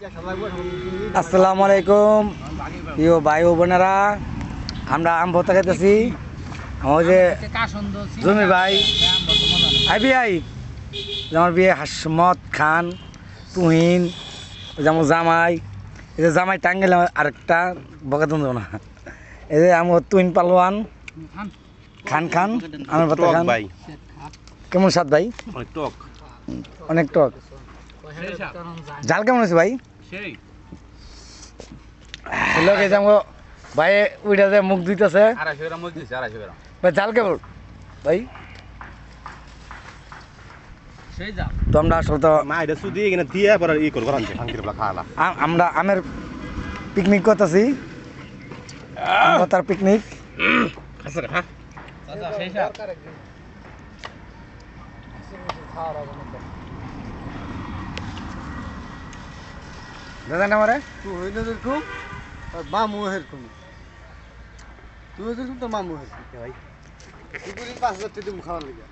আসসালামু আলাইকুম প্রিয় ভাই ও বোনেরা, আমরা আম ভর্তা খাইতেছি। আমার যে জমি ভাই আমার বিয়ে হাসমত খান তুহিন, যেমন জামাই, এই যে জামাই টাঙ্গেল আরেকটা বকাতন না, এই যে আমার তুহিন পালোয়ান খান খান আমার ভর্তা খান। কেমন স্বাদ ভাই? অনেক টক। জাল কেমন আছে ভাই? ভাই ওইটা যে মুখ দিতেছে ভাই, জাল কেমন ভাই? তো আমরা আসলে তো আমরা আমের পিকনিক করতেছি, তার পিকনিক। দাদা না মারে তুই হইলে যেরকম আর মামু এরকম, তুই যেরকম তো মামু এরকম ভাই। তুই 5,000 টাকা খাওয়ার লেগে